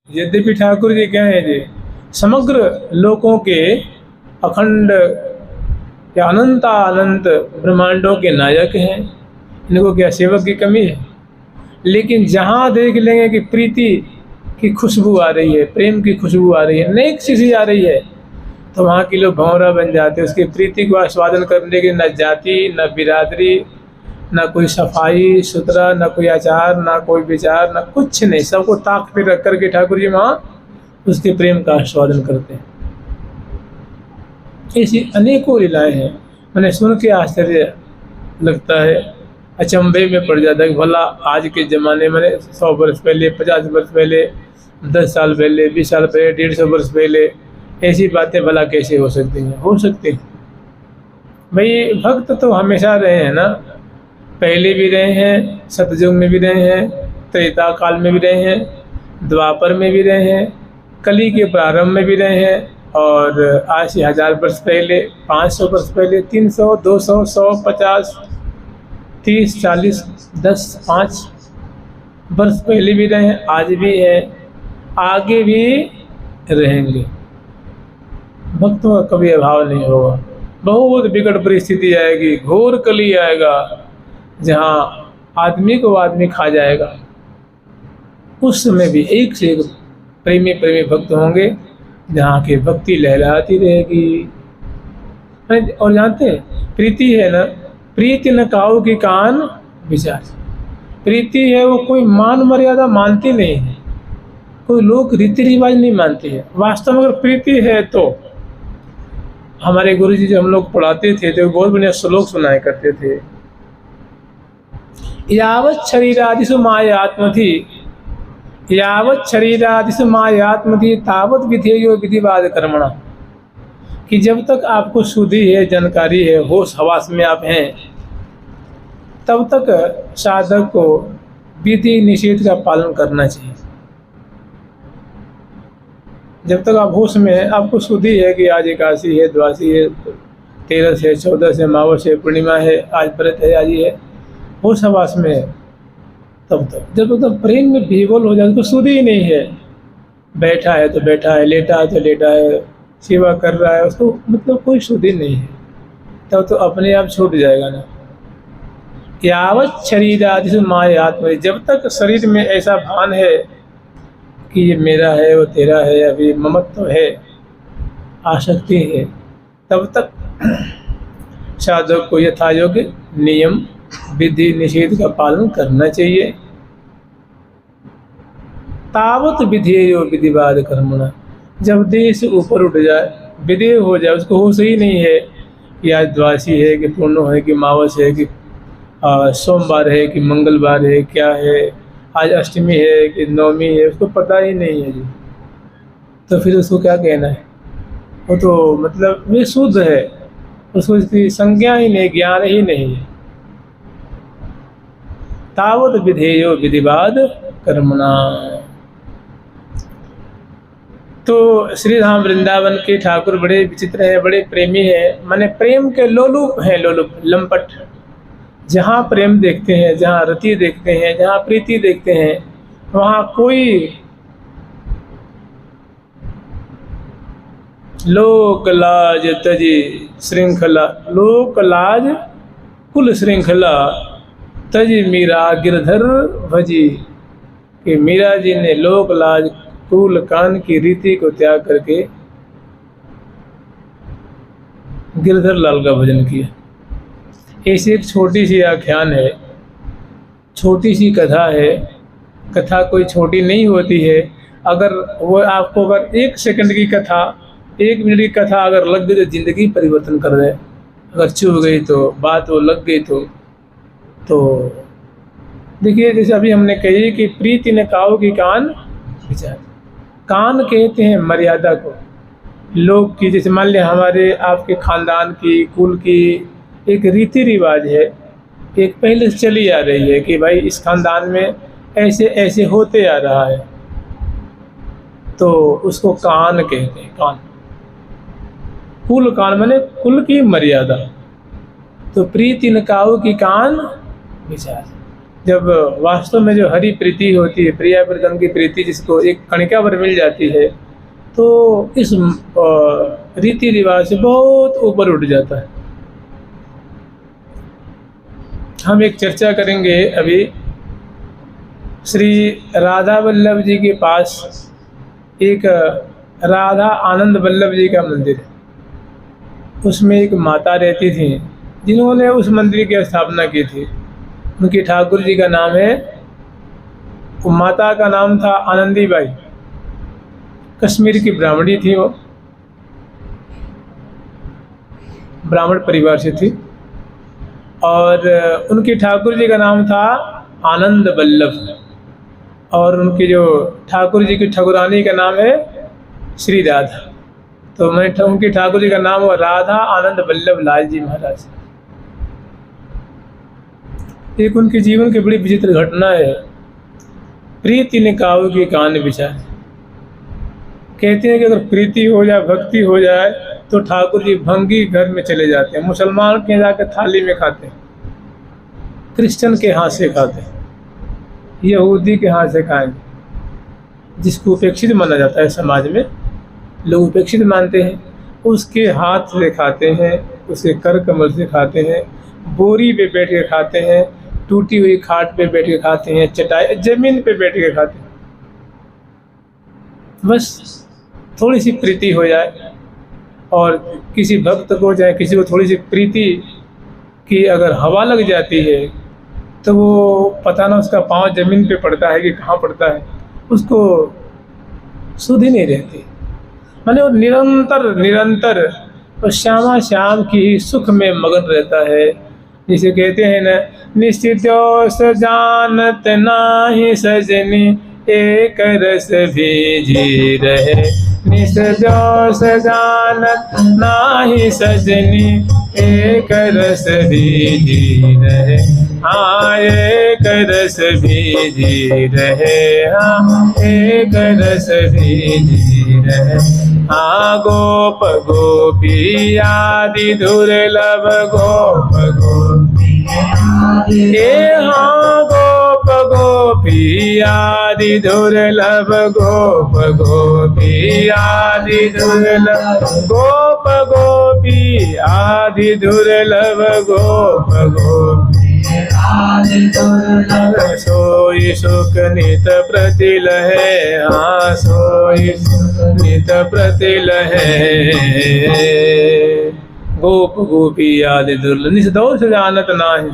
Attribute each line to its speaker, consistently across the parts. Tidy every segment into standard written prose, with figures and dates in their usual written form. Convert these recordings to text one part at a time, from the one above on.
Speaker 1: यद्यपि ठाकुर जी क्या है जी, समग्र लोकों के अखंड या अनंता अनंत ब्रह्मांडों के नायक हैं, इनको क्या सेवक की कमी है। लेकिन जहाँ देख लेंगे कि प्रीति की खुशबू आ रही है, प्रेम की खुशबू आ रही है, नेक चीज़ आ रही है, तो वहाँ के लोग भंवरा बन जाते हैं। उसकी प्रीति को आस्वादन करने के न जाति, न बिरादरी, न कोई सफाई सुथरा, न कोई आचार, न कोई विचार, न कुछ नहीं, सबको ताक पे रख करके ठाकुर जी वहाँ उसके प्रेम का आस्वादन करते हैं। ऐसी अनेकों लीलाएं हैं, मैंने सुन के आश्चर्य लगता है, अचंभे में पड़ जाता है कि भला आज के ज़माने में 100 वर्ष पहले, 50 वर्ष पहले, 10 साल पहले, 20 साल पहले, 150 वर्ष पहले ऐसी बातें भला कैसे हो सकती हैं? हो सकती हैं भाई। भक्त तो हमेशा रहे हैं ना, पहले भी रहे हैं, सतयुग में भी रहे हैं, त्रेता काल में भी रहे हैं, द्वापर में भी रहे हैं, कली के प्रारंभ में भी रहे हैं, और आज से 1000 वर्ष पहले, 500 वर्ष पहले, 300, 200, 100, 50, 30, 40, 10, 5 वर्ष पहले भी रहे हैं, आज भी है, आगे भी रहेंगे। भक्तों का कभी अभाव नहीं होगा। बहुत विकट परिस्थिति आएगी, घोर कली आएगा, जहाँ आदमी को आदमी खा जाएगा। उस समय भी एक से एक प्रेमी प्रेमी भक्त होंगे, जहाँ की भक्ति लहराती रहेगी। और जानते हैं प्रीति है ना, प्रीति न काऊ की कान विचार। प्रीति है वो कोई मान मर्यादा मानती नहीं है, कोई लोग रीति रिवाज नहीं मानती है। वास्तव में अगर प्रीति है तो हमारे गुरु जी जो हम लोग पढ़ाते थे तो बहुत बढ़िया श्लोक सुनाया करते थे। यावत शरीरादिषु मायात्मधि, यावत शरीरादिषु मायात्मधि तावत विधेयो विधिवाद कर्मणा। कि जब तक आपको शुद्धि है, जानकारी है, होश हवास में आप हैं, तब तक साधक को विधि निषेध का पालन करना चाहिए। जब तक आप होश में हैं, आपको शुद्धि है कि आज एकादशी है, द्वादशी है, 13 है, 14 है, अमावस है, पूर्णिमा है, आज व्रत है, आज ये है, होश हवास में है, तब तक। जब तक प्रेम में विह्वल हो जाए, उसको शुद्धि ही नहीं है, बैठा है तो बैठा है, लेटा है तो लेटा है, सेवा कर रहा है, उसको मतलब कोई शुद्धि नहीं है, तब तो अपने आप छूट जाएगा ना। यावत शरीरादिषु मायात्म, जब तक शरीर में ऐसा भान है कि ये मेरा है, वो तेरा है, अभी ममत्व है, आसक्ति है, तब तक साधक को यथा योग्य नियम विधि निषेध का पालन करना चाहिए। तावत विधेयो विधिवाद कर्मणा। जब देह से ऊपर उठ जाए, विधेय हो जाए, उसको होश ही नहीं है कि आज द्वादशी है कि पूर्णो है कि मावस है कि सोमवार है कि मंगलवार है, क्या है, आज अष्टमी है कि नवमी है, उसको पता ही नहीं है जी, तो फिर उसको क्या कहना है? वो तो मतलब वे शुद्ध है, उसको इसकी संज्ञा ही नहीं, ज्ञान ही नहीं है। तावत विधेयो विधिवाद कर्मणा। तो श्री धाम वृंदावन के ठाकुर बड़े विचित्र हैं, बड़े प्रेमी हैं, माने प्रेम के लोलुप हैं, लोलुप लंपट। जहाँ प्रेम देखते हैं, जहाँ रति देखते हैं, जहाँ प्रीति देखते हैं, वहाँ कोई लोक लाज तजी श्रृंखला, लोक लाज कुल श्रृंखला तजी मीरा गिरधर भजी। कि मीरा जी ने लोक लाज कुल कान की रीति को त्याग करके गिरधर लाल का भजन किया। ऐसी एक छोटी सी आख्यान है, छोटी सी कथा है। कथा कोई छोटी नहीं होती है, अगर वो आपको अगर 1 सेकंड की कथा, 1 मिनट की कथा अगर लग गई तो ज़िंदगी परिवर्तन कर दे। अगर चुभ गई तो, बात वो लग गई तो देखिए, जैसे अभी हमने कही कि प्रीति ने काऊ की कान विचार। कान कहते हैं मर्यादा को, लोग की, जैसे मान लिया हमारे आपके खानदान की, कुल की एक रीति रिवाज है, एक पहले से चली आ रही है कि भाई इस खानदान में ऐसे ऐसे होते आ रहा है, तो उसको कान कहते हैं। कान, कुल कान माने कुल की मर्यादा। तो प्रीति न काऊ की कान विचार, जब वास्तव में जो हरि प्रीति होती है, प्रिया प्रीतम की प्रीति जिसको एक कणिका भर मिल जाती है, तो इस रीति रिवाज से बहुत ऊपर उठ जाता है। हम एक चर्चा करेंगे अभी। श्री राधा वल्लभ जी के पास एक राधा आनंद वल्लभ जी का मंदिर है। उसमें एक माता रहती थी जिन्होंने उस मंदिर की स्थापना की थी। उनकी ठाकुर जी का नाम है, माता का नाम था आनंदी बाई। कश्मीर की ब्राह्मणी थी, वो ब्राह्मण परिवार से थी। और उनकी ठाकुर जी का नाम था आनंद वल्लभ, और उनकी जो ठाकुर जी की ठाकुरानी का नाम है श्री राधा। तो मैं उनकी ठाकुर जी का नाम हुआ राधा आनंद वल्लभ लाल जी महाराज। एक उनके जीवन की बड़ी विचित्र घटना है। प्रीति ने काऊ की कान बिछाए। कहते हैं कि अगर प्रीति हो जाए, भक्ति हो जाए, तो ठाकुर जी भंगी घर में चले जाते हैं। मुसलमान के जाकर थाली में खाते हैं, क्रिश्चियन के हाथ से खाते हैं, यहूदी के हाथ से खाएंगे। जिसको उपेक्षित माना जाता है समाज में, लोग उपेक्षित मानते हैं, उसके हाथ से खाते हैं, उसे कर कमल से खाते हैं, बोरी पे बैठ के खाते हैं, टूटी हुई खाट पे बैठ के खाते हैं, चटाई जमीन पे बैठ के खाते हैं। बस थोड़ी सी प्रीति हो जाए, और किसी भक्त को चाहे किसी को थोड़ी सी प्रीति की अगर हवा लग जाती है, तो वो पता ना उसका पाँव जमीन पे पड़ता है कि कहाँ पड़ता है, उसको सुध ही नहीं रहती। माने वो निरंतर और श्यामा श्याम की ही सुख में मगन रहता है। जिसे कहते हैं न, निश्चित जानत नाही सजनी, एक रस भी जी रहे। निश्चित जानत नाही सजनी, एक रस भी जी रहे। हाँ एक रस भी जी रहे, हाँ एक रस भी जी रहे। हाँ गोप गोपी आदि दुर्लभ, गोप गोपी हाँ गोप गोपी आदि दुर्लभ, गोप गोपी आदि दुर्लभ, गोप गोपी आदि दुर्लभ, गोप गोपी आदि दुर्लभ। सोई सुख नित प्रतिल है, हाँ सोई सुख नित प्रतिल है। गोप गोपी आदि दुर्लभ, निस दोष जानत नाही।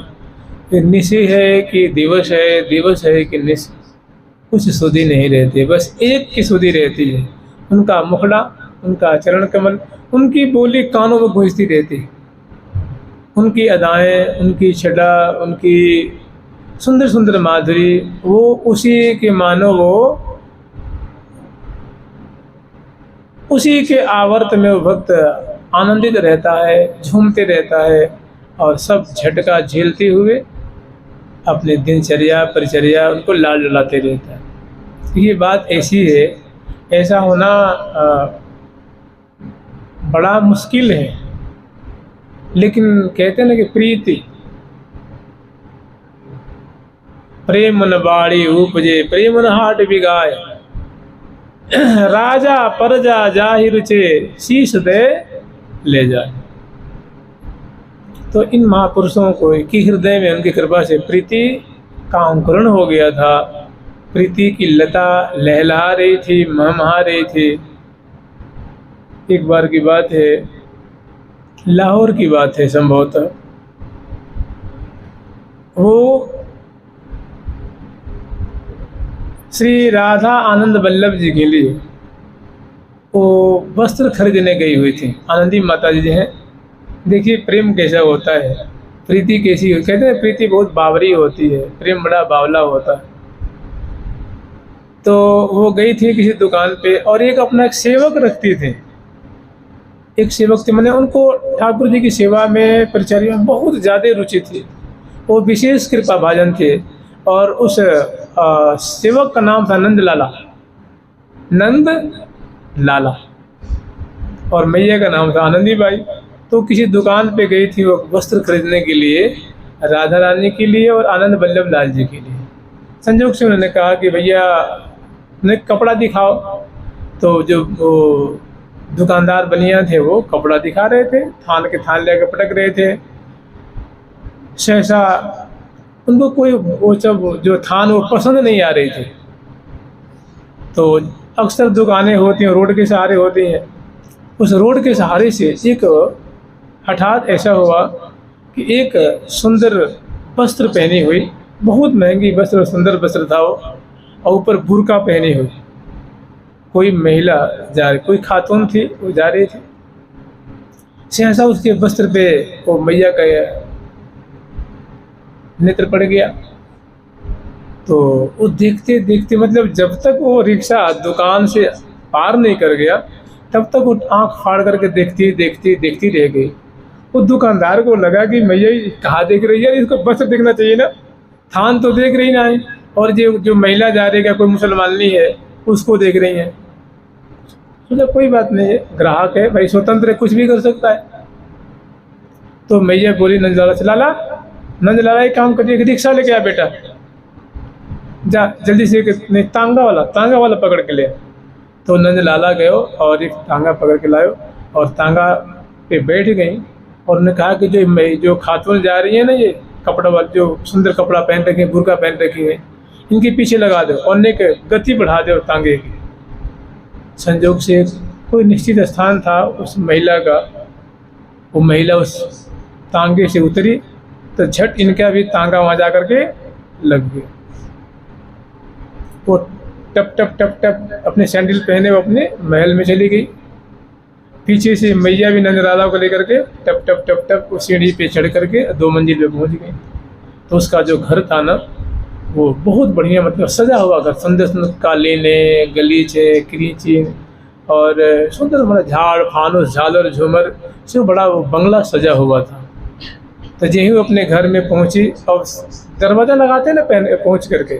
Speaker 1: निशि है कि दिवस है, दिवस है कि निश, कुछ सुधि नहीं रहती, बस एक की सुधि रहती है। उनका मुखड़ा, उनका चरण कमल, उनकी बोली कानों में गूंजती रहती। उनकी अदाएं, उनकी छटा, उनकी सुंदर सुंदर माधुरी, वो उसी के मानो वो उसी के आवर्त में वो भक्त आनंदित रहता है, झूमते रहता है, और सब झटका झेलते हुए अपने दिनचर्या परिचर्या उनको लाल डुलाते रहता है। ये बात ऐसी है, ऐसा होना बड़ा मुश्किल है। लेकिन कहते हैं ना कि प्रीति प्रेम न बाड़ी उपजे, प्रेम न हाट बिगाए। राजा परजा जाहि रुचे, शीश दे ले जाए। तो इन महापुरुषों को की हृदय में उनकी कृपा से प्रीति का अंकुरण हो गया था। प्रीति की लता लहला रही थी, महमहा रही थी। एक बार की बात है, लाहौर की बात है संभवतः, वो श्री राधा आनंद वल्लभ जी के लिए वो वस्त्र खरीदने गई हुई थी। आनंदी माता जी हैं। देखिए प्रेम कैसा होता है, प्रीति कैसी होती। कहते हैं प्रीति बहुत बावरी होती है, प्रेम बड़ा बावला होता है। तो वो गई थी किसी दुकान पे, और एक अपना एक सेवक रखती थी। एक सेवक थे, मैंने उनको ठाकुर जी की सेवा में परिचर्या में बहुत ज़्यादा रुचि थी। वो विशेष कृपा भाजन थे, और उस सेवक का नाम था नंद लाला, नंद लाला, और मैया का नाम था आनंदी बाई। तो किसी दुकान पे गई थी वो वस्त्र खरीदने के लिए राधा रानी के लिए और आनंद वल्लभ लाल जी के लिए। संजोग से उन्होंने कहा कि भैया ने कपड़ा दिखाओ। तो जो वो दुकानदार बनिया थे वो कपड़ा दिखा रहे थे, थान के थान लेकर पटक रहे थे। सहसा उनको कोई वो सब जो थान वो पसंद नहीं आ रही थी। तो अक्सर दुकानें होती हैं रोड के सहारे होती हैं, उस रोड के सहारे से एक हठात ऐसा हुआ कि एक सुंदर वस्त्र पहनी हुई, बहुत महंगी वस्त्र, सुंदर वस्त्र था वो, और ऊपर बुर्का पहनी हुई कोई महिला जा रही, कोई खातून थी वो जा रही थी। सहसा उसके वस्त्र पे वो मैया का नेत्र पड़ गया। तो वो देखते देखते, मतलब जब तक वो रिक्शा दुकान से पार नहीं कर गया तब तक वो आंख फाड़ करके देखती देखती देखती रह गई। वो दुकानदार को लगा कि मैया कहाँ देख रही है, इसको वस्त्र देखना चाहिए ना, थान तो देख रही ना है, और जो महिला जा रही है कोई मुसलमानी है उसको देख रही है। तो कोई बात नहीं है, ग्राहक है भाई, स्वतंत्र है, कुछ भी कर सकता है। तो मैया बोली नंदलाला, चलाला नंदलाला एक काम करिए, रिक्शा लेके आ बेटा, जा जल्दी से, नहीं तांगा वाला पकड़ के ले। तो नंदलाला गए और एक तांगा पकड़ के लाए और तांगा पे बैठ गई और उन्होंने कहा कि जो खातून जा रही है ना, ये कपड़ा वाला जो सुंदर कपड़ा पहन रखे, बुर्का पहन रखी है, इनके पीछे लगा दो और ने गति बढ़ा दो तांगे की। संजोग से कोई निश्चित स्थान था उस महिला का, वो महिला उस तांगे से उतरी तो झट इनका भी तांगा वहाँ जा करके लग गया। वो टप टप टप टप अपने सैंडल पहने वो अपने महल में चली गई। पीछे से मैया भी नंदलाला को लेकर के टप टप टप टप सीढ़ी पे चढ़ करके 2 मंजिल पे पहुंच गई। तो उसका जो घर था ना वो बहुत बढ़िया, मतलब सजा हुआ घर, सुंदर सुंदर कालीने, गलीचे, क्रीची और सुंदर मतलब झाड़ फानुस झालर झूमर से बड़ा वो बंगला सजा हुआ था। तो यही वो अपने घर में पहुंची और दरवाज़ा लगाते ना पहुंच करके,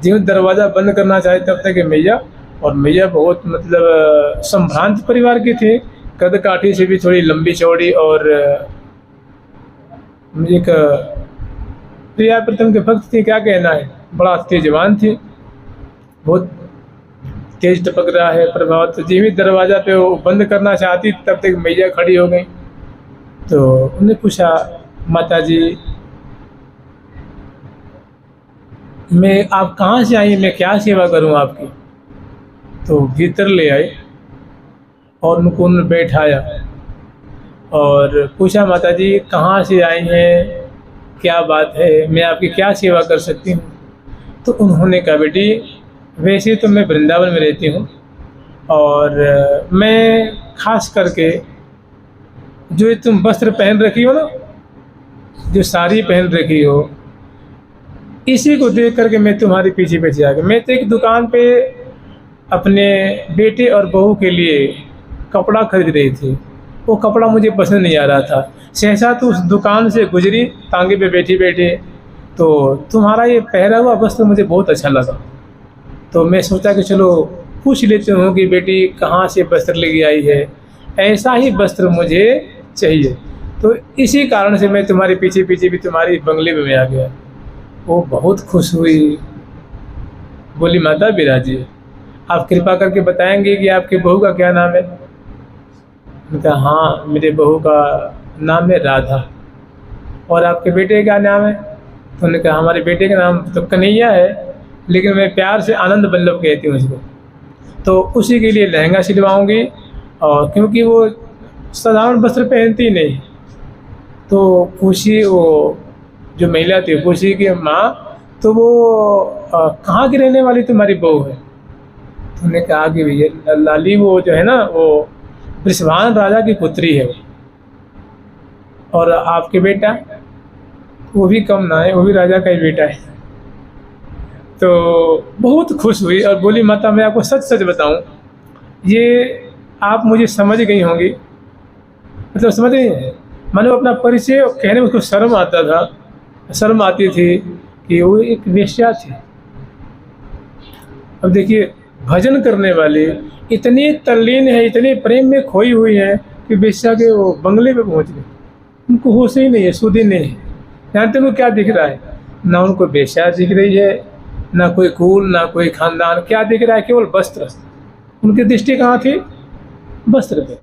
Speaker 1: जो दरवाज़ा बंद करना चाहे तब तक मैया, और मैया बहुत मतलब संभ्रांत परिवार की थी, कद काठी से भी थोड़ी लंबी चौड़ी, और एक प्रिया प्रीतम के भक्त थी, क्या कहना है, बड़ा तेजवान थी, बहुत तेज टपक रहा है प्रभाव। तो जिस भी दरवाज़ा पे वो बंद करना चाहती तब तक मैया खड़ी हो गई। तो उन्हें पूछा, माता जी मैं, आप कहाँ से आई, मैं क्या सेवा करूँ आपकी। तो भीतर ले आए और उनको बैठाया और पूछा, माता जी कहाँ से आई हैं, क्या बात है, मैं आपकी क्या सेवा कर सकती हूँ। तो उन्होंने कहा, बेटी वैसे तो मैं वृंदावन में रहती हूँ और मैं खास करके जो तुम वस्त्र पहन रखी हो ना, जो साड़ी पहन रखी हो, इसी को देख करके मैं तुम्हारे पीछे पीछे आ गया। मैं तो एक दुकान पे अपने बेटे और बहू के लिए कपड़ा खरीद रही थी, वो कपड़ा मुझे पसंद नहीं आ रहा था। सहसा तो उस दुकान से गुजरी तांगे पे बैठी बैठे, तो तुम्हारा ये पहना हुआ वस्त्र मुझे बहुत अच्छा लगा। तो मैं सोचा कि चलो पूछ लेते हूँ कि बेटी कहाँ से वस्त्र लेके आई है, ऐसा ही वस्त्र मुझे चाहिए। तो इसी कारण से मैं तुम्हारे पीछे पीछे भी तुम्हारी बंगले में आ गया। वो बहुत खुश हुई, बोली, माता बिराजी, आप कृपा करके बताएंगे कि आपकी बहू का क्या नाम है। मैंने कहा, हाँ मेरे बहू का नाम है राधा। और आपके बेटे का नाम है। तो उन्होंने कहा, हमारे बेटे का नाम तो कन्हैया है, लेकिन मैं प्यार से आनंद वल्लभ कहती हूँ उसको। तो उसी के लिए लहंगा सिलवाऊंगी, और क्योंकि वो साधारण वस्त्र पहनती नहीं। तो पूछी, वो जो महिला थी पूछी कि माँ, तो वो कहाँ की रहने वाली तुम्हारी बहू है। तो उन्होंने कहा कि भैया लाली वो जो है ना, वो वृषभान राजा की पुत्री है, और आपके बेटा वो भी कम ना है, वो भी राजा का ही बेटा है। तो बहुत खुश हुई और बोली, माता मैं आपको सच सच बताऊं, ये आप मुझे समझ गई होंगी, मतलब समझ गई है। मैंने अपना परिचय कहने में उसको शर्म आता था, शर्म आती थी कि वो एक वेश्या थी। अब देखिए, भजन करने वाली इतनी तल्लीन है, इतनी प्रेम में खोई हुई है कि वेश्या के वो बंगले पे पहुंच गए, उनको होश ही नहीं है, सुधी नहीं है। जानते हो क्या दिख रहा है? ना उनको वेश्या दिख रही है, ना कोई कुल, ना कोई खानदान, क्या दिख रहा है? केवल वस्त्र। उनकी दृष्टि कहाँ थी? वस्त्र पे।